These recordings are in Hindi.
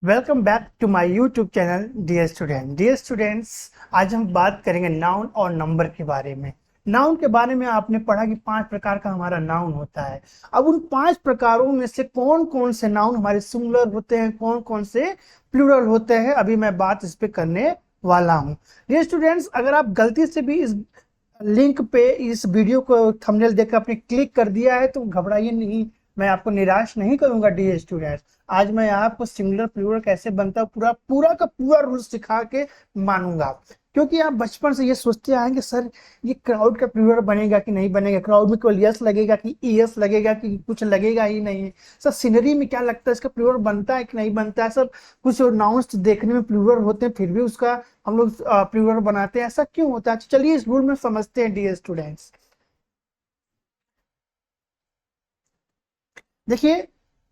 Welcome back to my YouTube channel dear student. Dear students, आज हम बात करेंगे नाउन और नंबर के बारे में। नाउन के बारे में आपने पढ़ा कि 5 प्रकार का हमारा नाउन होता है। अब उन 5 प्रकारों में से कौन कौन से नाउन हमारे सिंगुलर होते हैं, कौन कौन से प्लूरल होते हैं, अभी मैं बात इस पे करने वाला हूँ। डियर स्टूडेंट्स, अगर आप गलती से भी इस लिंक पे इस वीडियो को थंबनेल देखकर आपने क्लिक कर दिया है तो घबराइए नहीं, मैं आपको निराश नहीं करूंगा। डियर स्टूडेंट्स, आज मैं आपको सिंगुलर प्लूरल कैसे बनता है पूरा पूरा का पूरा रूल सिखा के मानूंगा। क्योंकि आप बचपन से ये सोचते आए कि सर ये क्राउड का प्लूरल बनेगा कि नहीं बनेगा, क्राउड में केवल यस लगेगा कि यस लगेगा कि कुछ लगेगा ही नहीं। सर सीनरी में क्या लगता है इसका प्लूरल बनता है कि नहीं बनता है। सर कुछ नाउन्स देखने में प्लूरल होते हैं फिर भी उसका हम लोग प्लूरल बनाते हैं, ऐसा क्यों होता है? चलिए इस रूल में समझते हैं डियर स्टूडेंट्स। देखिए,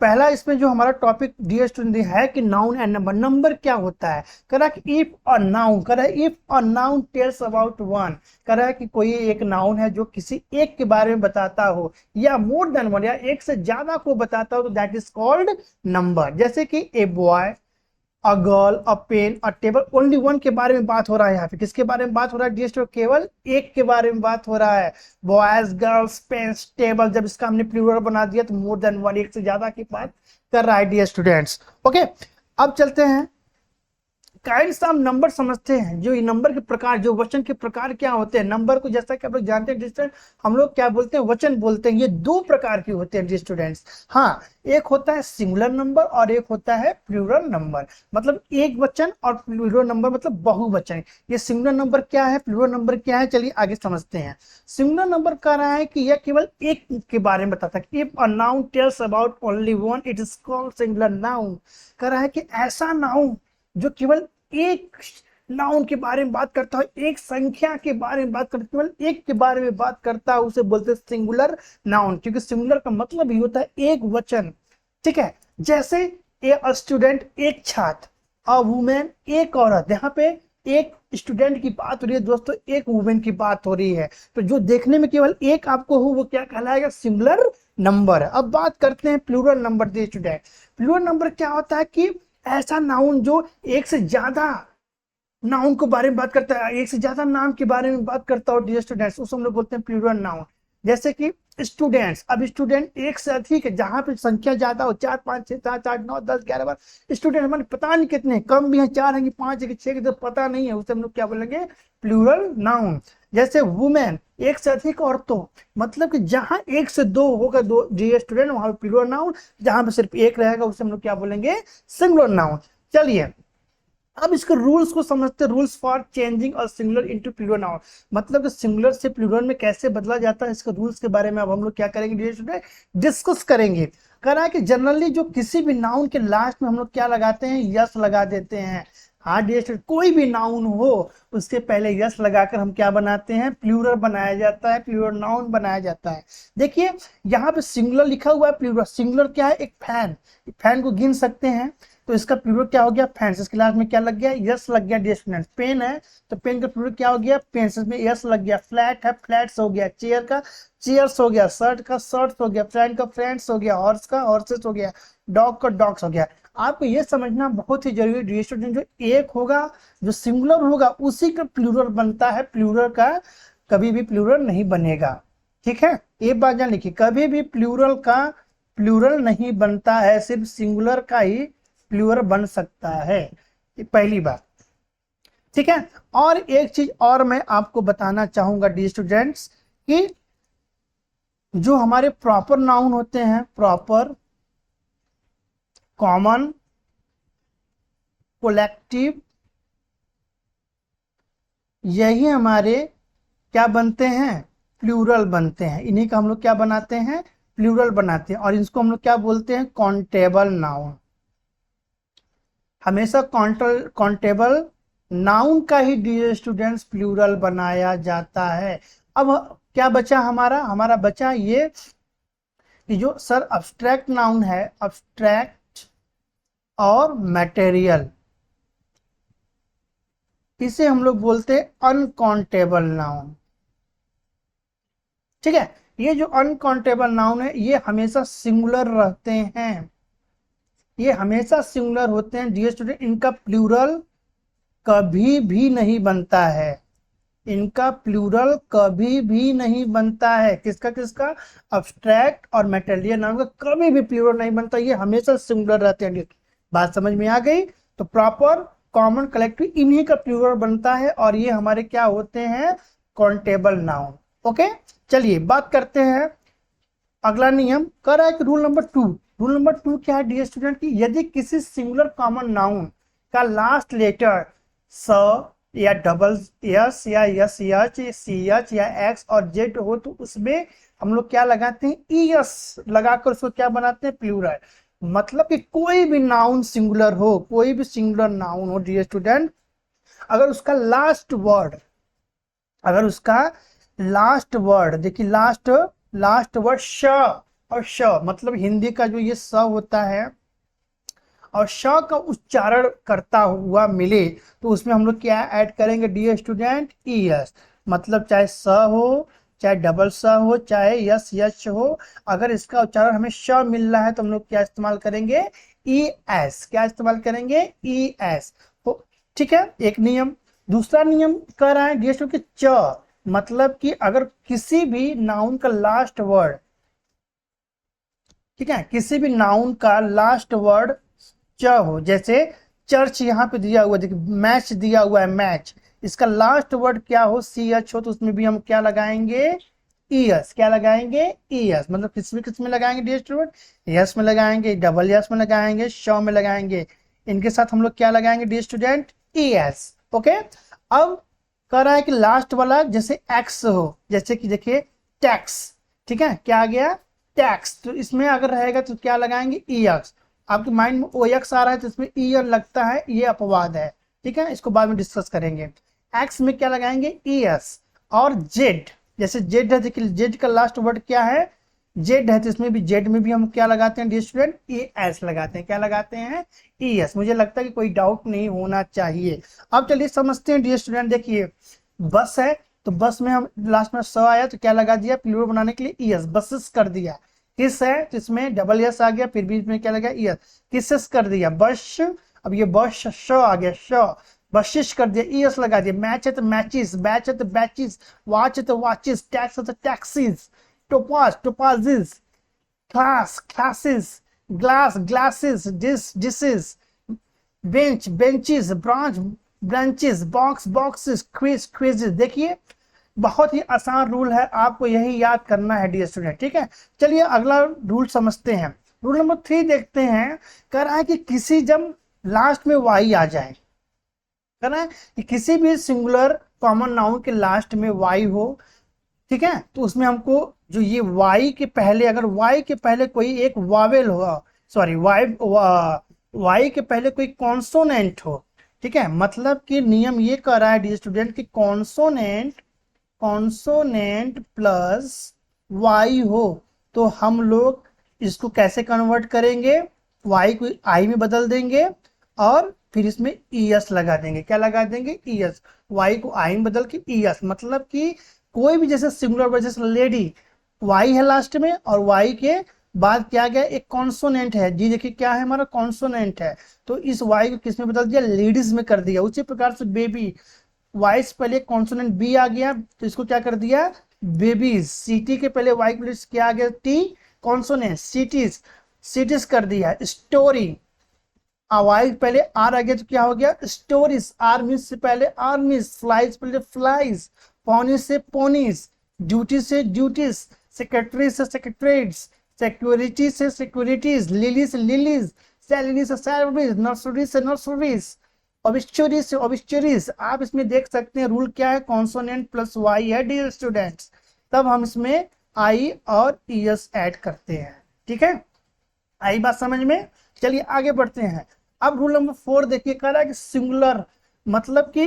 पहला इसमें जो हमारा टॉपिक डियर स्टूडेंट है कि नाउन एंड नंबर। नंबर क्या होता है? कह रहा है कि इफ अ नाउन, कह रहा है if a noun tells about one, कह रहा है कि कोई एक नाउन है जो किसी एक के बारे में बताता हो या मोर देन वन या एक से ज्यादा को बताता हो तो दैट इज कॉल्ड नंबर। जैसे कि a boy, a girl, a pen, a table, only one के बारे में बात हो रहा है। यहाँ पे किसके बारे में बात हो रहा है डियर? केवल एक के बारे में बात हो रहा है। बॉयज, गर्ल्स, पेन्स, टेबल, जब इसका हमने प्लूरल बना दिया तो मोर देन वन, एक से ज्यादा की बात कर रहा है डियर स्टूडेंट्स। ओके, अब चलते हैं काइंड्स ऑफ नंबर समझते हैं। जो ये नंबर के प्रकार, जो वचन के प्रकार क्या होते हैं नंबर को, जैसा कि आप लोग जानते हैं डिस्टेंट, हम लोग क्या बोलते हैं? वचन बोलते हैं। ये 2 प्रकार के होते हैं स्टूडेंट्स। हाँ, एक होता है सिंगुलर नंबर और एक होता है प्लूरल नंबर। मतलब एक वचन और प्लूरल नंबर मतलब बहुवचन। ये सिंगुलर नंबर क्या है, प्लूरल नंबर क्या है, चलिए आगे समझते हैं। सिंगुलर नंबर कह रहा है कि यह केवल एक के बारे में बताता है। If a noun tells about only one it is called singular noun. कह रहा है कि ऐसा नाउन जो केवल एक नाउन के बारे में बात करता है, एक संख्या के बारे में बात करता है, केवल एक के बारे में बात करता है, उसे बोलते हैं सिंगुलर नाउन। क्योंकि सिंगुलर का मतलब ही होता है एक वचन। ठीक है, जैसे ए स्टूडेंट, एक छात्र, अ वुमेन, एक औरत। यहाँ पे एक स्टूडेंट की बात हो रही है दोस्तों, एक वुमेन की बात हो रही है, तो जो देखने में केवल एक आपको हो वो क्या कहलाएगा? Singular number. अब बात करते हैं प्लूरल नंबर दे स्टूडेंट। प्लूरल नंबर क्या होता है कि ऐसा नाउन जो एक से ज्यादा नाउन के बारे में बात करता है, एक से ज्यादा नाम के बारे में बात करता हो डियर स्टूडेंट्स, उसको हम लोग बोलते हैं प्लूरल नाउन। जैसे कि स्टूडेंट्स, अब स्टूडेंट एक से अधिक है, जहां पे संख्या ज्यादा हो, 4 5 6 7 8 9 10 11 12 स्टूडेंट हमारे पता नहीं कितने, कम भी है, 4 है कि 5 है कि 6 तो पता नहीं है, उसे हम लोग क्या बोलेंगे? Plural noun. जैसे वुमेन, एक से अधिक औरतों, मतलब कि जहां एक से दो होगा, दो डियर स्टूडेंट, वहां पे प्लूरल नाउन। जहां पे सिर्फ एक रहेगा उसे हम लोग क्या बोलेंगे? Singular noun. चलिए अब इसके रूल्स को समझते, रूल्स फॉर चेंजिंग और सिंगुलर इनटू प्लूरल नाउन। मतलब कि सिंगुलर से प्लूरल में कैसे बदला जाता है, इसके रूल्स के बारे में अब हम लोग क्या करेंगे डियर स्टूडेंट? डिस्कस करेंगे। कह रहा है कि जनरली जो किसी भी नाउन के लास्ट में हम लोग क्या लगाते हैं? यस लगा देते हैं। हाँ डियर स्टूडेंट, कोई भी नाउन हो उसके पहले यस लगाकर हम क्या बनाते हैं? प्लूरल बनाया जाता है, प्लूरल नाउन बनाया जाता है। देखिए यहाँ पे सिंगुलर लिखा हुआ है, प्लूरल। सिंगुलर क्या है? एक फैन। फैन को गिन सकते हैं, तो इसका प्लूरल क्या हो गया? फैंस। इस क्लास में क्या लग गया? यस लग गया डियर स्टूडेंट। पेन है तो पेन का प्लूरल क्या हो गया? पेंस। इसमें यस लग गया। फ्लैट है, फ्लैट्स हो गया। चेयर का चेयर्स हो गया। शर्ट का शर्ट्स हो गया। फ्रेंड का फ्रेंड्स हो गया। हॉर्स का हॉर्सेस हो गया। डॉग का डॉग्स हो गया। आपको ये समझना बहुत ही जरूरी डियर स्टूडेंट, जो एक होगा, जो सिंगुलर होगा, उसी का प्लूरल बनता है, प्लूरल का कभी भी प्लूरल नहीं बनेगा। ठीक है, एक बात जान लिखिए, कभी भी प्लूरल का प्लूरल नहीं बनता है, सिर्फ सिंगुलर का ही प्लूरल बन सकता है। ये पहली बात। ठीक है, और एक चीज और मैं आपको बताना चाहूंगा डियर स्टूडेंट्स कि जो हमारे प्रॉपर नाउन होते हैं, प्रॉपर, कॉमन, कोलेक्टिव, यही हमारे क्या बनते हैं? प्लूरल बनते हैं। इन्हीं का हम लोग क्या बनाते हैं? प्लूरल बनाते हैं, और इसको हम लोग क्या बोलते हैं? Countable noun. हमेशा काउंटेबल नाउन का ही डियर स्टूडेंट्स प्लूरल बनाया जाता है। अब क्या बचा हमारा? हमारा बचा ये कि जो सर अब्स्ट्रैक्ट नाउन है, अब्स्ट्रैक्ट और मटेरियल, इसे हम लोग बोलते हैं अनकाउंटेबल नाउन। ठीक है, ये जो अनकाउंटेबल नाउन है ये हमेशा सिंगुलर रहते हैं। ये हमेशा सिंगुलर होते हैं डियर स्टूडेंट, इनका प्लूरल कभी भी नहीं बनता है, इनका प्लूरल कभी भी नहीं बनता है। किसका किसका? अब्स्ट्रैक्ट और मेटेरियल नाउन का कभी भी प्लूरल नहीं बनता, ये हमेशा सिंगुलर रहते हैं। बात समझ में आ गई? तो प्रॉपर कॉमन कलेक्टिव इन्हीं का प्लूरल बनता है और ये हमारे क्या होते हैं? Countable noun. ओके, चलिए बात करते हैं अगला नियम। कह रहा है कि रूल नंबर टू क्या है डियर स्टूडेंट की, यदि किसी सिंगुलर कॉमन नाउन का लास्ट लेटर स या डबल यस या यस यच सी एच या एक्स और जेड हो तो उसमें हम लोग क्या लगाते हैं? ई एस लगाकर उसको क्या बनाते हैं? प्लूरल। मतलब कि कोई भी नाउन सिंगुलर हो, कोई भी सिंगुलर नाउन हो डियर स्टूडेंट, अगर उसका लास्ट वर्ड, अगर उसका लास्ट वर्ड, देखिए लास्ट वर्ड श और श, मतलब हिंदी का जो ये स होता है और श का उच्चारण करता हुआ मिले तो उसमें हम लोग क्या ऐड करेंगे डियर स्टूडेंट? E S. मतलब चाहे स हो, चाहे डबल स हो, चाहे यस यच हो, अगर इसका उच्चारण हमें श मिल रहा है तो हम लोग क्या इस्तेमाल करेंगे? E S. क्या इस्तेमाल करेंगे? E S. ठीक है, एक नियम। दूसरा नियम कह रहा है डियर स्टूडेंट कि च, मतलब कि अगर किसी भी नाउन का लास्ट वर्ड, ठीक है, किसी भी नाउन का लास्ट वर्ड च हो, जैसे चर्च यहाँ पे दिया हुआ, देखिए मैच दिया हुआ है मैच, इसका लास्ट वर्ड क्या हो? सी एच हो, तो उसमें भी हम क्या लगाएंगे? E S. क्या लगाएंगे? E S. मतलब किस में लगाएंगे डियर स्टूडेंट? यस में लगाएंगे, डबल यस में लगाएंगे, श में लगाएंगे, इनके साथ हम लोग क्या लगाएंगे dear student? E S. Okay, अब कह रहा है कि लास्ट वाला जैसे एक्स हो, जैसे कि देखिए टैक्स, ठीक है, क्या आ गया? टैक्स। तो इसमें अगर रहेगा तो क्या लगाएंगे? ई एक्स। आपके माइंड में ओ एक्स आ रहा है तो इसमें ई लगता है, ये अपवाद है, ठीक है, इसको बाद में डिस्कस करेंगे। एक्स में क्या लगाएंगे? E S. और जेड, जैसे जेड है, देखिए जेड का लास्ट वर्ड क्या है? जेड है, तो इसमें भी जेड में भी हम क्या लगाते हैं डियर स्टूडेंट? ई एस लगाते हैं। क्या लगाते हैं? E S. मुझे लगता है कि कोई डाउट नहीं होना चाहिए। अब चलिए समझते हैं डियर स्टूडेंट, देखिए बस है तो बस में हम लास्ट में स आया तो क्या लगा दिया? प्लूरल बनाने के लिए ई एस, बसेस कर दिया। किस है तो इसमें डबल एस आ गया, फिर बीच में क्या लगा? ई एस, किसेस कर दिया, बश। अब ये बश श आ गया, श, बशिश कर दिया, ई एस लगा दिया। मैच है तो मैचिस, बैच है तो बैचिस, वॉच है तो वॉचिस, टैक्स है तो taxes, topaz topazes, class classes, glass glasses, dish dishes, bench benches, branch branches, box boxes, quiz quizzes. देखिए बहुत ही आसान रूल है, आपको यही याद करना है डियर स्टूडेंट, ठीक है। चलिए अगला रूल समझते हैं। रूल नंबर 3 देखते हैं। कह रहा है कि किसी जब लास्ट में वाई आ जाए, कह रहा है कि किसी भी सिंगुलर कॉमन नाउन के लास्ट में वाई हो, ठीक है, तो उसमें हमको जो ये वाई के पहले, अगर वाई के पहले कोई एक वावेल हो, सॉरी वाई के पहले कोई कॉन्सोनेंट हो, ठीक है, मतलब कि नियम ये कह रहा है डियर स्टूडेंट कि कॉन्सोनेंट प्लस वाई हो तो हम लोग इसको कैसे कन्वर्ट करेंगे? वाई को आई में बदल देंगे और फिर इसमें ई एस लगा देंगे। क्या लगा देंगे? E S. वाई को आई में बदल के ई एस, मतलब कि कोई भी जैसे सिंगुलर वर्ड, जैसे लेडी, वाई है लास्ट में और वाई के बाद क्या गया? एक कॉन्सोनेंट है जी, देखिए क्या है हमारा? कॉन्सोनेंट है, तो इस वाई को किस में बदल दिया? लेडीज में कर दिया। उसी प्रकार से बेबी, वाई से पहले कॉन्सोनेंट बी आ गया तो इसको क्या कर दिया? बेबीज। सीटी के पहले वाई के क्या आ गया? टी, कॉन्सोनेंट, सिटीज, सिटीज कर दिया। स्टोरी, वाई पहले आर आ गया तो क्या हो गया? स्टोरीज। आर्मी से पहले आर्मीज, फ्लाइज पहले फ्लाइज, पोनी से पोनीज, ड्यूटी से ड्यूटीज, सेक्रेटरी से सेक्रेटरीज, सिक्योरिटी से सिक्योरिटीज, लिली से लिलीज, सैलरी से सैलरीज, नर्सरी से नर्सरीज, ऑबिस्चुरी से ऑबिस्चुरीज। आप इसमें देख सकते हैं रूल क्या है? कॉन्सोनेंट प्लस वाई है डियर स्टूडेंट्स, तब हम इसमें आई और ई एस ऐड करते हैं, ठीक है, आई बात समझ में। चलिए आगे बढ़ते हैं। अब रूल नंबर 4 देखिए, कह रहा है कि सिंगुलर, मतलब कि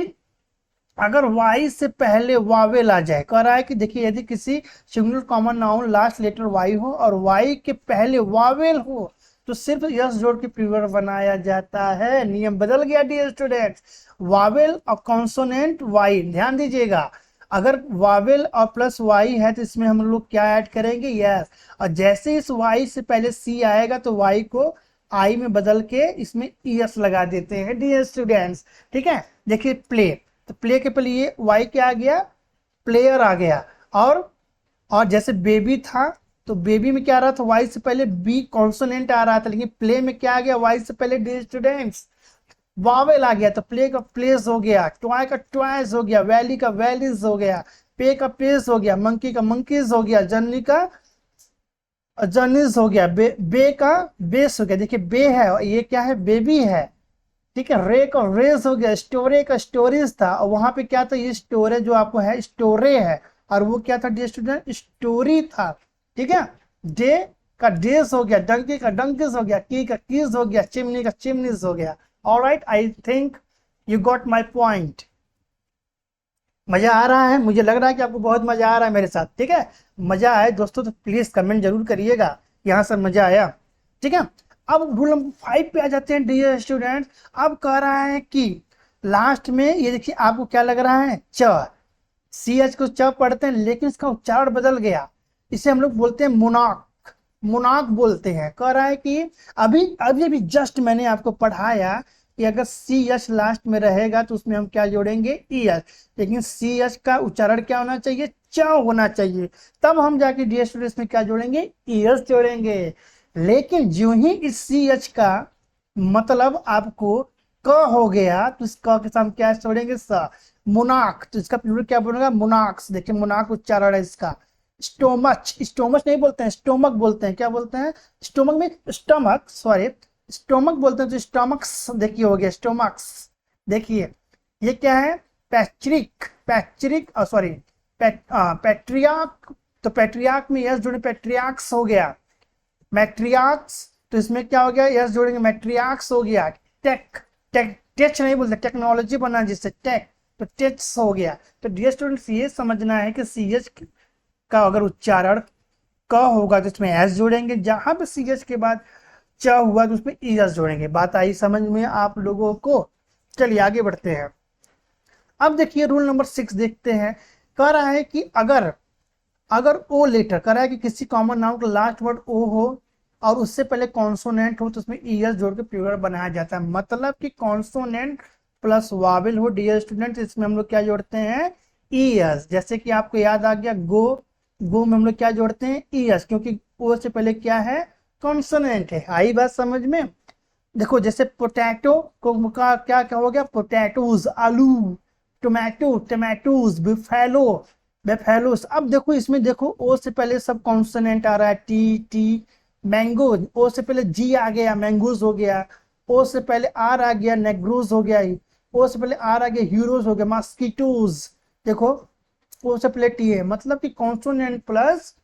अगर वाई से पहले वावेल आ जाए, कह रहा है कि देखिए यदि किसी singular common noun last letter Y हो और वाई के पहले वावेल हो तो सिर्फ यस जोड़ के प्लूरल बनाया जाता है। नियम बदल गया डियर स्टूडेंट्स, वावेल और कॉन्सोनेंट वाई, ध्यान दीजिएगा। अगर वावेल और प्लस वाई है तो इसमें हम लोग क्या ऐड करेंगे? यस। और जैसे इस वाई से पहले सी आएगा तो वाई को आई में बदल के इसमें ईएस लगा देते हैं डियर स्टूडेंट्स। ठीक है, देखिए प्ले, तो प्ले के पहले ये वाई क्या आ गया, प्लेयर आ गया। और जैसे बेबी था तो बेबी में क्या आ रहा था, वाई से पहले बी कॉन्सोनेंट आ रहा था, लेकिन प्ले में क्या आ गया, वाई से पहले डियर स्टूडेंट्स वावेल आ गया, तो प्ले का प्लेस हो गया, ट्वाई का ट्वाइस हो गया, वैली का वैलीज हो गया, पे का पेस हो गया, मंकी का मंकीज हो गया, जर्नी का जर्नीज हो गया, बे का बेस हो गया। देखिए बे है और ये क्या है, बेबी है। ठीक है, रे का रेस हो गया, स्टोरे का स्टोरेज था, और वहां पे क्या था, ये स्टोरेज जो आपको है स्टोरे है, और वो क्या था डियर स्टूडेंट, स्टोरी था। ठीक है, डे का डेज हो गया, डंकी का डंकीज हो गया, की का कीज हो गया, चिमनी का चिमनीज हो गया। Alright, I think you got my point. मजा आ रहा है, मुझे लग रहा है कि आपको बहुत मजा आ रहा है मेरे साथ। ठीक है, मजा आए दोस्तों तो प्लीज कमेंट जरूर करिएगा यहाँ से मजा आया। ठीक है, अब रूल नंबर 5 पे आ जाते हैं डियर स्टूडेंट्स। अब कह रहा है कि लास्ट में ये देखिए आपको क्या लग रहा है, च, सी एच को च पढ़ते हैं लेकिन इसका उच्चारण बदल गया, इसे हम लोग बोलते हैं मोनाक, मोनाक बोलते हैं। कह रहा है कि अभी अभी अभी जस्ट मैंने आपको पढ़ाया कि अगर सी एच लास्ट में रहेगा तो उसमें हम क्या जोड़ेंगे, ई एच, लेकिन सी एच का उच्चारण क्या होना चाहिए, च होना चाहिए, तब हम जाके डी एस में क्या जोड़ेंगे, ई एस जोड़ेंगे। लेकिन जो ही इस सी एच का मतलब आपको क हो गया तो इस क के साथ हम क्या जोड़ेंगे, स, मुनाक, तो इसका प्लूरल क्या बनेगा, मुनाक्स। देखिए मुनाक उच्चारण है इसका। स्टोमच, स्टोमच नहीं बोलते हैं, स्टोमक बोलते हैं, क्या बोलते हैं, स्टोमक में स्टमक, सॉरी स्टोमक बोलते हैं, तो स्टोमक्स देखिए हो गया, स्टोमक्स। देखिए ये क्या है, पैट्रिक, पैट्रिक सॉरी पैट्रियाक, तो पैट्रियाक में यस जोड़े, पैट्रियाक्स हो गया, मैट्रियाक्स, तो इसमें क्या हो गया, यस जोड़ेंगे, मैट्रियाक्स हो गया। टेक, टेच नहीं बोलते, टेक्नोलॉजी बना जिससे टेक, तो टेक्स हो गया। तो डियर स्टूडेंट्स ये समझना है कि सी एच का अगर उच्चारण क होगा तो इसमें एस जोड़ेंगे, जहां पे सी एच के बाद च हुआ तो उसमें ई एस जोड़ेंगे। बात आई समझ में आप लोगों को। चलिए आगे बढ़ते हैं। अब देखिए रूल नंबर 6 देखते हैं। कह रहा है कि अगर अगर ओ लेटर, कह रहा है कि किसी कॉमन नाउन का लास्ट वर्ड ओ हो और उससे पहले कॉन्सोनेंट हो तो उसमें ई एस जोड़ के प्लूरल बनाया जाता है। मतलब कि कॉन्सोनेंट प्लस वावेल हो डियर स्टूडेंट, इसमें हम लोग क्या जोड़ते हैं, ई एस। जैसे कि आपको याद आ गया गो, गो में हम लोग क्या जोड़ते हैं, ई एस, क्योंकि ओ से पहले क्या है, कॉन्सोनेंट है। आई बात समझ में। देखो जैसे पोटैटो को का क्या क्या हो गया, पोटैटोज आलू, टोमेटो टोमेटोज, बिफेलो बेफेलोस। अब देखो इसमें देखो ओ से पहले सब कॉन्सोनेंट आ रहा है, टी टी, मैंगो, ओ से पहले जी आ गया, मैंगोज हो गया, ओ से पहले आर आ गया, नेग्रोज हो गया, ओ से पहले आर आ गया, हीरोज हो गया, मॉस्किटोज। देखो ओ से पहले टी है, मतलब कि कॉन्सोनेंट प्लस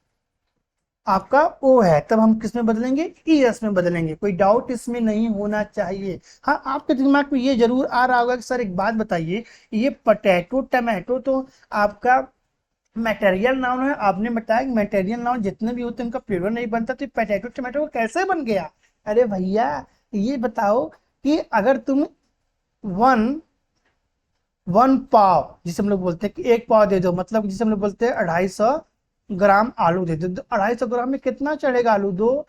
आपका ओ है, तब हम किस में बदलेंगे, ई एस में बदलेंगे। कोई डाउट इसमें नहीं होना चाहिए। हाँ आपके दिमाग में ये जरूर आ रहा होगा कि सर एक बात बताइए, ये पोटैटो टमाटो तो आपका मटेरियल नाउन है, आपने बताया कि मटेरियल नाउन जितने भी होते हैं उनका प्लूरल नहीं बनता, तो पोटैटो टमाटो कैसे बन गया। अरे भैया ये बताओ कि अगर तुम वन वन पाव, जिसे हम लोग बोलते हैं कि एक पाव दे दो, मतलब जिसे हम लोग बोलते हैं 250 ग्राम आलू दे दो, 250 ग्राम में कितना चढ़ेगा आलू, दो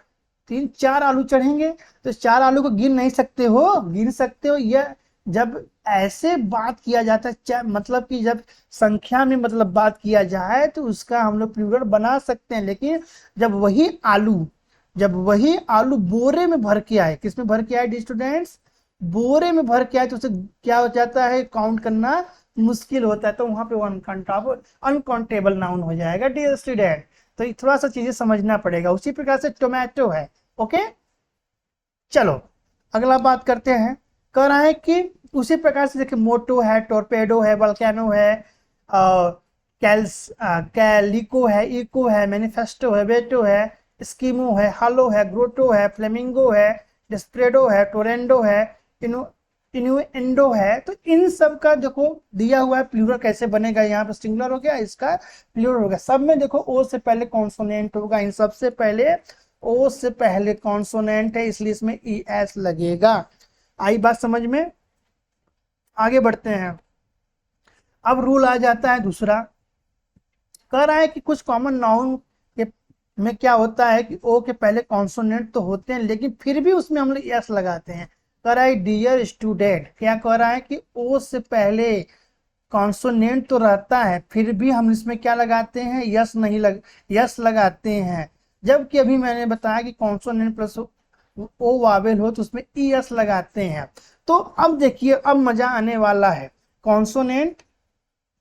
तीन चार आलू चढ़ेंगे। तो चार आलू को गिन नहीं सकते हो, गिन सकते हो। यह जब ऐसे बात किया जाता है, मतलब कि जब संख्या में मतलब बात किया जाए तो उसका हम लोग प्लूरल बना सकते हैं, लेकिन जब वही आलू बोरे में भर के आए, किस में भर के आए स्टूडेंट्स, बोरे में भर के आए, तो उसे क्या हो जाता है, काउंट करना मुश्किल होता है, तो वहां पे अनकाउंटेबल नाउन हो जाएगा डियर स्टूडेंट। तो ये थोड़ा सा चीजें समझना पड़ेगा। उसी प्रकार से टोमेटो है। ओके चलो अगला बात करते हैं। कह रहा है कि उसी प्रकार से देखिए मोटो है, टोरपेडो है, वल्केनो है, कैलिको है, इको है, मैनिफेस्टो है, बेटो है, स्कीमो है, हालो है, ग्रोटो है, फ्लेमिंगो है, डिस्प्रेडो है, टोरेंडो है, इनुएंडो है। तो इन सब का देखो दिया हुआ है प्लूरल कैसे बनेगा, यहाँ पे सिंगुलर हो गया, इसका प्लूरल हो गया। सब में देखो ओ से पहले कॉन्सोनेंट होगा, इन सबसे पहले ओ से पहले कॉन्सोनेंट है, इसलिए इसमें ई एस लगेगा। आई बात समझ में। आगे बढ़ते हैं। अब रूल आ जाता है दूसरा। कह रहा है कि कुछ कॉमन नाउन के में क्या होता है कि ओ के पहले कॉन्सोनेंट तो होते हैं, लेकिन फिर भी उसमें हम लोग यस लगाते हैं। कह रहा है डियर स्टूडेंट, क्या कह रहा है कि ओ से पहले कॉन्सोनेंट तो रहता है, फिर भी हम इसमें क्या लगाते हैं, यस नहीं लग यस लगाते हैं। जबकि अभी मैंने बताया कि कॉन्सोनेंट प्लस ओ वावेल हो तो उसमें ई एस लगाते हैं। तो अब देखिए, अब मजा आने वाला है। कॉन्सोनेंट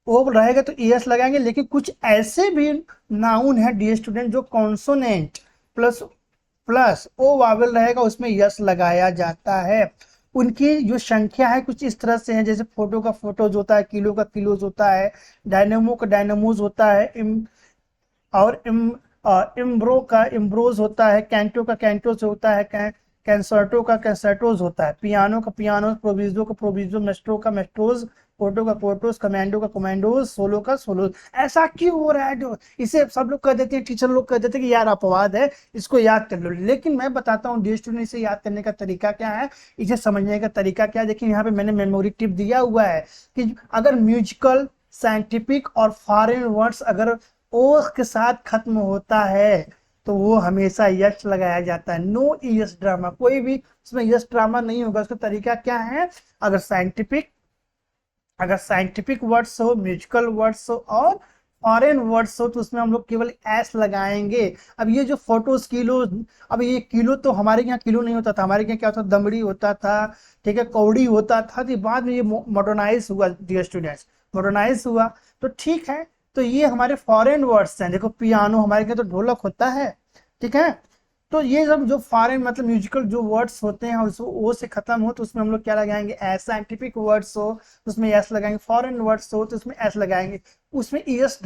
ओ रहेगा तो ई एस लगाएंगे, लेकिन कुछ ऐसे भी नाउन है डियर स्टूडेंट जो consonant plus plus O vowel रहेगा उसमें यस लगाया जाता है। उनकी जो संख्या है कुछ इस तरह से है, जैसे फोटो का फोटोज होता है, किलो का किलोज होता है, डायनेमो का डायनेमोज होता है, और इम्ब्रो का इम्ब्रोज होता है, कैंटो का कैंटोस होता है, कैंसर्टो का कैंसर्टोज होता है, पियानो का पियानो, प्रोविजो का प्रोविजो, मेस्ट्रो का मेस्ट्रोज, पोर्टो का पोर्टोस, कमांडो का कमांडोज, सोलो का सोलो। ऐसा क्यों हो रहा है? जो इसे सब लोग कह देते हैं, टीचर लोग कह देते हैं कि यार अपवाद है, इसको याद कर लो। लेकिन मैं बताता हूँ डियर स्टूडेंट, इसे याद करने का तरीका क्या है, इसे समझने का तरीका क्या है। देखिए यहाँ पे मैंने मेमोरी टिप दिया हुआ है कि अगर म्यूजिकल, साइंटिफिक और फॉरेन वर्ड्स अगर ओ के साथ खत्म होता है तो वो हमेशा यश लगाया जाता है। नो यस ड्रामा, कोई भी उसमें यस ड्रामा नहीं होगा। उसका तरीका क्या है, अगर साइंटिफिक वर्ड्स हो, म्यूजिकल वर्ड्स हो और फॉरेन वर्ड्स हो तो उसमें हम लोग केवल एस लगाएंगे। अब ये जो फोटोज किलो, अब ये किलो तो हमारे यहाँ किलो नहीं होता था, हमारे यहाँ क्या होता था, दमड़ी होता था, ठीक है, कौड़ी होता था। तो बाद में ये मॉडर्नाइज हुआ डियर स्टूडेंट्स, मॉडर्नाइज हुआ तो ठीक है। तो ये हमारे फॉरेन वर्ड्स हैं। देखो पियानो, हमारे यहाँ तो ढोलक होता है, ठीक है। तो ये सब जो फॉरेन मतलब म्यूजिकल जो वर्ड्स होते हैं उसको ओ से खत्म हो तो उसमें हम लोग क्या लगाएंगे, एस। साइंटिफिक वर्ड्स हो तो उसमें एस लगाएंगे, फॉरेन वर्ड्स हो तो उसमें एस लगाएंगे, उसमें एस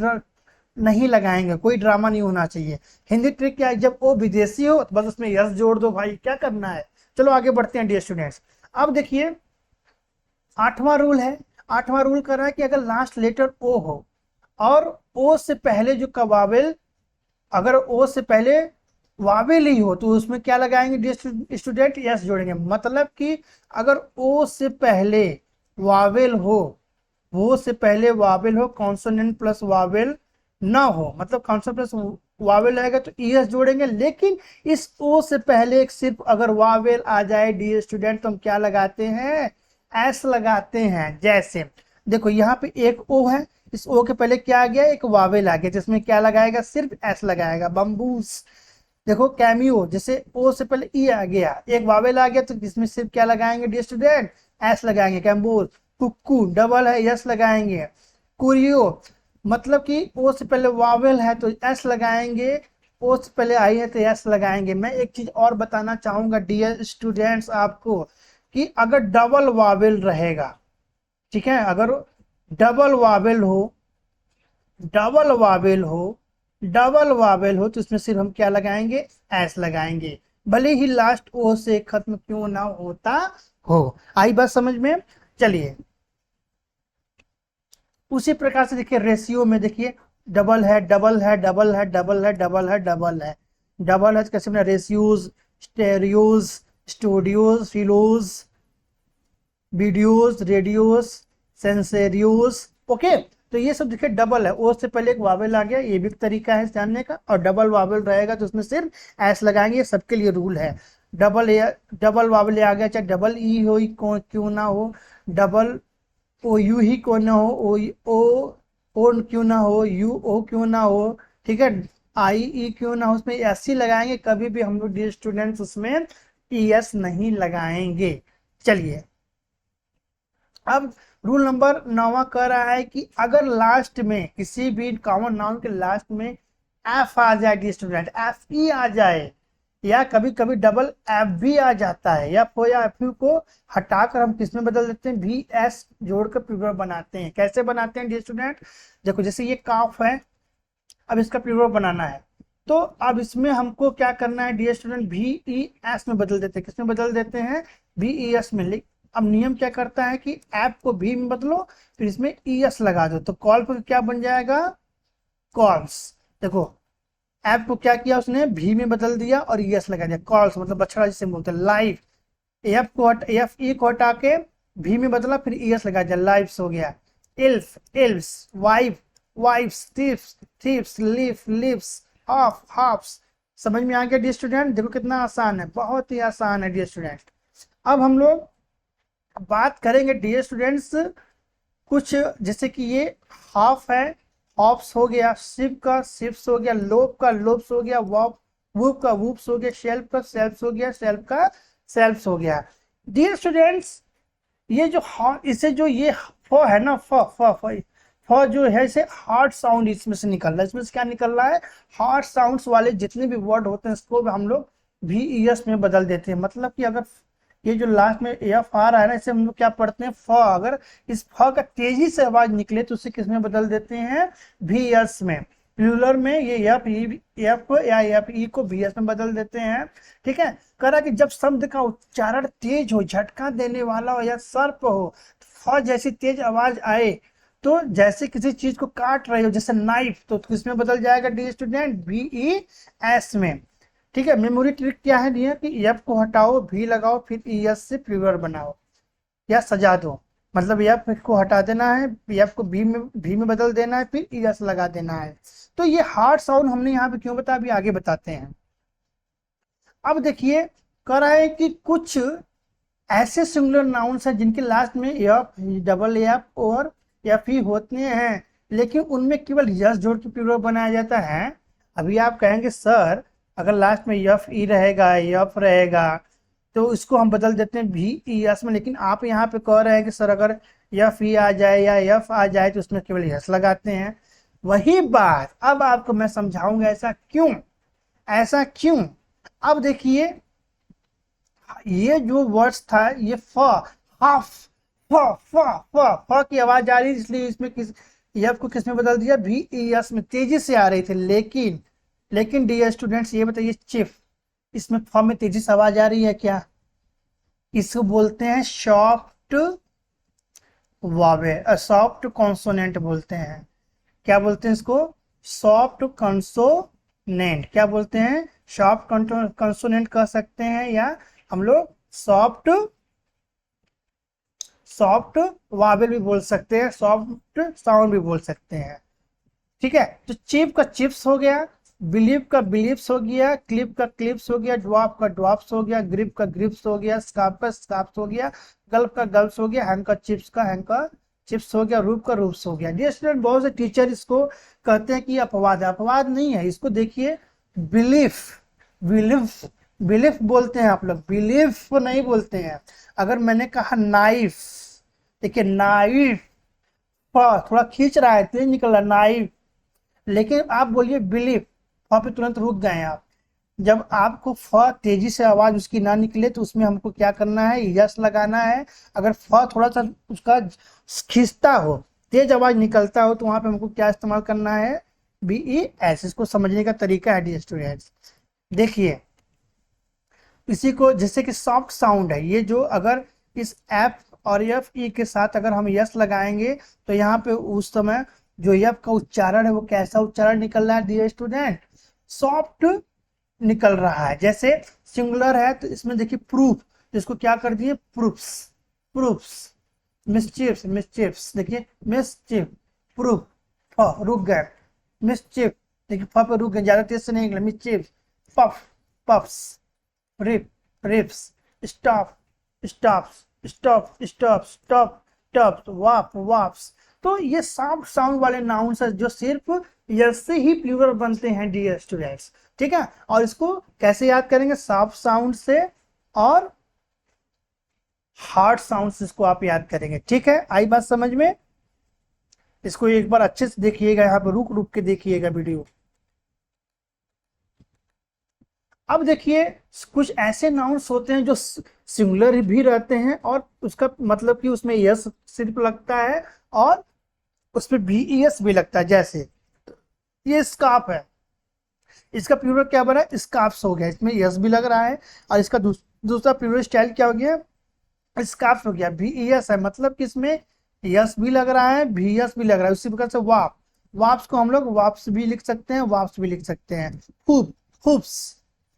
नहीं लगाएंगे। कोई ड्रामा नहीं होना चाहिए। हिंदी ट्रिक क्या है, जब ओ विदेशी हो तो बस उसमें यस जोड़ दो भाई, क्या करना है। चलो आगे बढ़ते हैं डियर स्टूडेंट्स। अब देखिए आठवां रूल है। आठवां रूल कर रहा है कि अगर लास्ट लेटर ओ हो और ओ से पहले जो कवावेल, अगर ओ से पहले वावेल ही हो तो उसमें क्या लगाएंगे स्टूडेंट, यस जोड़ेंगे। मतलब कि अगर ओ से पहले वावेल हो, वो से पहले वावेल हो, कॉन्सोनेंट प्लस वावेल ना हो, मतलब कॉन्सोनेंट प्लस वावेल रहेगा तो ईएस जोड़ेंगे। लेकिन इस ओ से पहले एक सिर्फ अगर वावेल आ जाए डी स्टूडेंट तो हम क्या लगाते हैं, एस लगाते हैं। जैसे देखो यहाँ पे एक ओ है, इस ओ के पहले क्या आ गया, एक वावेल आ गया, जिसमें क्या लगाएगा, सिर्फ एस लगाएगा। बम्बूस। देखो कैमियो, जैसे ओ से पहले ई आ गया, एक वावेल आ गया तो इसमें सिर्फ क्या लगाएंगे डी स्टूडेंट, एस लगाएंगे। कैम्बोज। कुक्कू डबल है, यस लगाएंगे। कुरियो, मतलब कि ओ से पहले वावेल है तो एस लगाएंगे, ओ से पहले आई है तो एस लगाएंगे। मैं एक चीज और बताना चाहूंगा डियर स्टूडेंट्स आपको, कि अगर डबल वावेल रहेगा, ठीक है, अगर डबल वावेल हो, डबल वावेल हो, डबल वावेल हो तो इसमें सिर्फ हम क्या लगाएंगे, एस लगाएंगे, भले ही लास्ट ओ से खत्म क्यों ना होता हो। आई बात समझ में। चलिए उसी प्रकार से देखिए रेशियो में, देखिए डबल है, डबल है, डबल है, डबल है, डबल है, डबल है, डबल है तो कैसे बना, रेशियोज, स्टेरियोज, स्टूडियोज, फिलोज, वीडियोस, रेडियोस, सेंसेरियोस। ओके, तो ये सब देखिए डबल है, ओ से पहले एक वावेल आ गया, ये भी एक तरीका है जानने का। और डबल वावेल रहेगा तो उसमें सिर्फ एस लगाएंगे, ये सबके लिए रूल है। डबल वावेल आ गया, चाहे डबल ई हो क्यों ना हो, डबल ओ यू ही क्यों ना हो, ओ क्यों ना हो, यू ओ क्यों ना हो, ठीक है, आई ई क्यों ना हो, उसमें एस ही लगाएंगे। कभी भी हम लोग डी स्टूडेंट्स उसमें ई एस नहीं लगाएंगे। चलिए अब रूल नंबर 9 कह रहा है कि अगर लास्ट में किसी भी कॉमन नाउन के लास्ट में एफ आ जाए डी स्टूडेंट, एफ ई आ जाए, या कभी कभी डबल एफ भी आ जाता है, या फो या एफ यू को हटाकर हम किस में बदल देते हैं, भी एस जोड़कर प्लूरल बनाते हैं। कैसे बनाते हैं डी स्टूडेंट, देखो जैसे ये काफ है, अब इसका प्लूरल बनाना है तो अब इसमें हमको क्या करना है डी स्टूडेंट, भी ई एस में बदल देते हैं। किस में बदल देते हैं, भी ई एस में। अब नियम क्या करता है कि ऐप को भी में बदलो, फिर इसमें ई एस लगा दो तो कॉल पर क्या बन जाएगा, कॉल्स। देखो ऐप को क्या किया उसने, भी में बदल दिया और ई एस लगा दिया, कॉल्स मतलब बछड़ा जिसे बोलते हैं, लाइव। एफ ई को हटा के भी में बदला, फिर ई एस लगा दिया, लाइव्स हो गया। इल्फ, इल्व्स, वाइफ, वाइफ्स, थीफ्स, थीफ्स, लिफ, लिव्स, हाफ, हाफ्स। समझ में आ गया डियर स्टूडेंट? देखो कितना आसान है, बहुत ही आसान है डियर स्टूडेंट। अब हम लोग बात करेंगे डियर स्टूडेंट्स कुछ, जैसे कि ये हाफ है, हॉप्स हो गया, शिप का शिप्स हो गया, लोब का लोब्स हो गया, वॉप वूप का वूप्स हो गया, शेल्फ का शेल्फ्स हो गया, शेल्फ का शेल्फ्स हो गया। डियर स्टूडेंट्स ये जो इसे जो ये फ है ना, फ फ फ फ जो है इसे हार्ड साउंड इसमें से निकल रहा है। इसमें से क्या निकल रहा है? हार्ड साउंड्स वाले जितने भी वर्ड होते हैं इसको हम लोग VES में बदल देते हैं। मतलब कि अगर ये जो लास्ट में एफ आ रहा है ना, इसे हम लोग क्या पढ़ते हैं? फ। अगर इस फ का तेजी से आवाज निकले तो उसे किस में बदल देते हैं? VS में। प्लूरल में ये एफ या एफ ई को VS में बदल देते हैं। ठीक है। कह रहा कि जब शब्द का उच्चारण तेज हो, झटका देने वाला हो या सर्प हो, फ जैसी तेज आवाज आए, तो जैसे किसी चीज को काट रहे हो जैसे नाइफ, तो किसमें बदल जाएगा डी स्टूडेंट? VES में। ठीक है। मेमोरी ट्रिक क्या है दिया कि एफ को हटाओ, भी लगाओ, फिर ES से प्लूरल बनाओ या सजा दो। मतलब एफ को हटा देना है, एफ को भी में बदल देना है, फिर ES लगा देना है। तो ये हार्ड साउंड हमने यहाँ पे क्यों बताया, अभी आगे बताते हैं। अब देखिए कह रहा है कि कुछ ऐसे सिंगुलर नाउन्स हैं जिनके लास्ट में एफ, डबल एफ और एफ ही होते हैं, लेकिन उनमें केवल यस जोड़ के प्लूरल बनाया जाता है। अभी आप कहेंगे सर अगर लास्ट में एफ ई रहेगा, एफ रहेगा, तो इसको हम बदल देते हैं VES में, लेकिन आप यहाँ पे कह रहे हैं कि सर अगर एफ ई आ जाए या एफ आ जाए तो उसमें केवल यस लगाते हैं। वही बात अब आपको मैं समझाऊंगा ऐसा क्यों, ऐसा क्यों। अब देखिए ये जो वर्ड्स था ये फ, हाफ, फ फ फ फ की आवाज आ रही, इसलिए इसमें किस एफ को किस में बदल दिया? VES में। तेजी से आ रही थी, लेकिन डियर स्टूडेंट्स ये बताइए चिफ, इसमें फ में तेजी से आवाज आ रही है क्या? इसको बोलते हैं सॉफ्ट वावेल, सॉफ्ट कॉन्सोनेंट बोलते हैं। क्या बोलते हैं इसको? Soft consonant. क्या बोलते हैं? सॉफ्ट कंसोनेंट कह सकते हैं, या हम लोग सॉफ्ट वावेल भी बोल सकते हैं, सॉफ्ट साउंड भी बोल सकते हैं। ठीक है। तो चिप का चिप्स हो गया, बिलीव का बिलीव्स हो गया, क्लिप का क्लिप्स हो गया, ड्वाप का ड्वाप्स हो गया, ग्रिप का ग्रिप्स हो गया, स्कार्फ का स्कार्फ्स हो गया, गल्फ का गल्फ्स हो गया, हैंग का चिप्स हो गया, रूप का रूप्स हो गया। डियर स्टूडेंट बहुत से टीचर इसको कहते हैं कि अपवाद है, अपवाद नहीं है। इसको देखिए बिलीफ, बिलीफ बिलीफ बोलते हैं आप लोग, बिलीफ नहीं बोलते हैं। अगर मैंने कहा नाइफ, देखिए नाइफ, थोड़ा खींच रहा है, तेज निकल रहा है नाइफ, लेकिन आप बोलिए बिलीफ, पे तुरंत रुक गए आप। जब आपको फ तेजी से आवाज उसकी ना निकले तो उसमें हमको क्या करना है? यस लगाना है। अगर फ थोड़ा सा उसका खींचता हो, तेज आवाज निकलता हो, तो वहां पे हमको क्या इस्तेमाल करना है? VES। इसको समझने का तरीका है डियर स्टूडेंट्स। देखिए इसी को जैसे कि सॉफ्ट साउंड है, ये जो अगर इस एफ और एफ ई के साथ अगर हम यस लगाएंगे तो यहाँ पे उस समय जो एफ का उच्चारण है वो कैसा उच्चारण निकल रहा है डियर स्टूडेंट? सॉफ्ट निकल रहा है। जैसे सिंगुलर है तो इसमें देखिए प्रूफ, इसको क्या कर दिए? Proofs, proofs. मिसचिफ्स, मिसचिफ्स, देखिए मिसचिफ, प्रूफ, फ रुक गए, मिसचिफ, देखिए फ पे रुक गए, ज्यादा तेज से नहीं निकला, mischief, puff, puffs, rip, rips, stop, stops, stop, stop, stop, stop, वाप, वाप्स। तो ये सॉफ्ट साउंड वाले नाउन्स है जो सिर्फ यस से ही प्लूरल बनते हैं डियर स्टूडेंट्स। ठीक है। और इसको कैसे याद करेंगे? सॉफ्ट साउंड से और हार्ड साउंड से इसको आप याद करेंगे। ठीक है, आई बात समझ में? इसको एक बार अच्छे से देखिएगा, यहाँ पे रुक रुक के देखिएगा वीडियो। अब देखिए कुछ ऐसे नाउन्स होते हैं जो सिंगुलर भी रहते हैं और उसका मतलब कि उसमें यस सिर्फ लगता है और उसमें VES भी लगता है। जैसे ये स्कार्फ है, इसका प्लूरल क्या बना? स्कार्फ्स हो गया, इसमें यस भी लग रहा है। और इसका दूसरा प्लूरल स्टाइल क्या हो गया? स्कार्फ हो गया, VES है, मतलब कि इसमें यस भी लग रहा है, VES भी लग रहा है। उसी प्रकार से वाप, वाप्स को हम लोग वाप्स भी लिख सकते हैं, वाप्स भी लिख सकते हैं। हुप, हुप्स,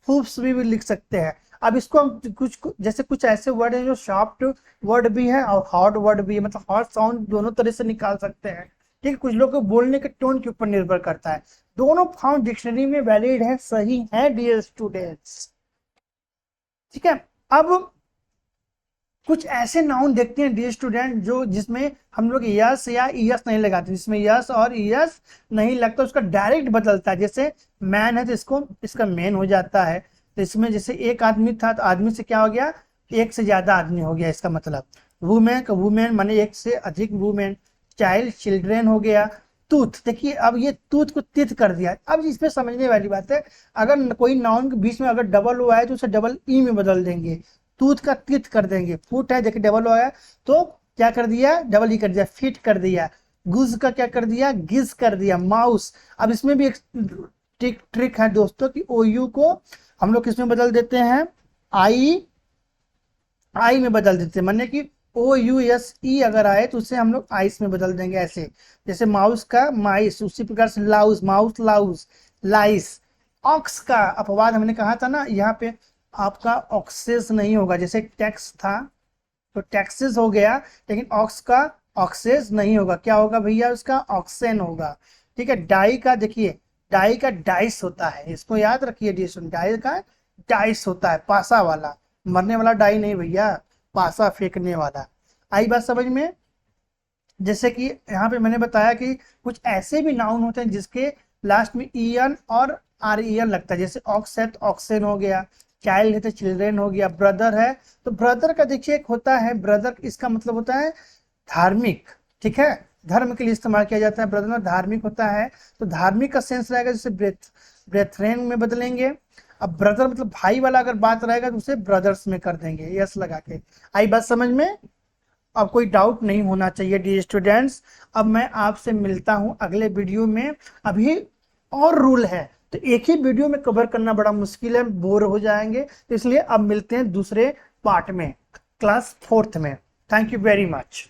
हुप्स भी लिख सकते हैं। अब इसको हम कुछ जैसे कुछ ऐसे वर्ड हैं जो सॉफ्ट वर्ड भी है और हार्ड वर्ड भी है, मतलब हार्ड साउंड दोनों तरह से निकाल सकते हैं। ठीक है, कुछ लोग को बोलने के टोन के ऊपर निर्भर करता है। दोनों फॉर्म डिक्शनरी में वैलिड है, सही है डियर स्टूडेंट्स। ठीक है, अब कुछ ऐसे नाउन देखते हैं डियर स्टूडेंट जो जिसमें हम लोग यस या ईएस नहीं लगाते, जिसमें यस और ईएस नहीं लगता, उसका डायरेक्ट बदलता है। जैसे मैन है तो इसका मैन हो जाता है। तो इसमें जैसे एक आदमी था तो आदमी से क्या हो गया, एक से ज्यादा आदमी हो गया, इसका मतलब। वुमेन का वुमेन माने एक से अधिक वुमेन। चाइल्ड चिल्ड्रेन हो गया। टूथ, देखिए अब ये टूथ को तिथ कर दिया। अब इसमें समझने वाली बात है, अगर कोई नाउन के बीच में अगर डबल हुआ है तो उसे डबल ई में बदल देंगे, टूथ का तिथ कर देंगे। फुट है देखिए डबल हुआ है तो क्या कर दिया, डबल ई कर दिया, फिट कर दिया। गुज का क्या कर दिया, गिज कर दिया। माउस, अब इसमें भी एक ट्रिक है दोस्तों कि ओ यू को हम लोग किसमें बदल देते हैं, आई में बदल देते हैं, माने कि ओ यू एस ई अगर आए तो उसे हम लोग आइस में बदल देंगे ऐसे। जैसे माउस का माइस, उसी प्रकार से लाउस, माउस लाउस, लाइस। ऑक्स का अपवाद हमने कहा था ना, यहाँ पे आपका ऑक्सेस नहीं होगा। जैसे टैक्स था तो टैक्सेस हो गया, लेकिन ऑक्स का ऑक्सेस नहीं होगा, क्या होगा भैया, उसका ऑक्सेन होगा। ठीक है, डाई का देखिए, डाई का डाइस होता है, इसको याद रखिए डियर, डाई का डाइस होता है, पासा वाला, मरने वाला डाई नहीं भैया, पासा फेंकने वाला। आई बात समझ में। जैसे कि यहाँ पे मैंने बताया कि कुछ ऐसे भी नाउन होते हैं जिसके लास्ट में ईएन और आर एन लगता है। जैसे ऑक्स है तो ऑक्सेन हो गया, चाइल्ड है तो चिल्ड्रेन हो गया, ब्रदर है तो ब्रदर का देखिए एक होता है, ब्रदर इसका मतलब होता है धार्मिक। ठीक है, धर्म के लिए इस्तेमाल किया जाता है, ब्रदर में धार्मिक होता है, तो धार्मिक का सेंस रहेगा, जैसे ब्रेथरेन में बदलेंगे। अब ब्रदर मतलब भाई वाला अगर बात रहेगा तो उसे ब्रदर्स में कर देंगे यस लगा के। आई बात समझ में। अब कोई डाउट नहीं होना चाहिए डियर स्टूडेंट्स। अब मैं आपसे मिलता हूं अगले वीडियो में। अभी और रूल है तो एक ही वीडियो में कवर करना बड़ा मुश्किल है, बोर हो जाएंगे, तो इसलिए अब मिलते हैं दूसरे पार्ट में, क्लास 4th में। Thank you very much.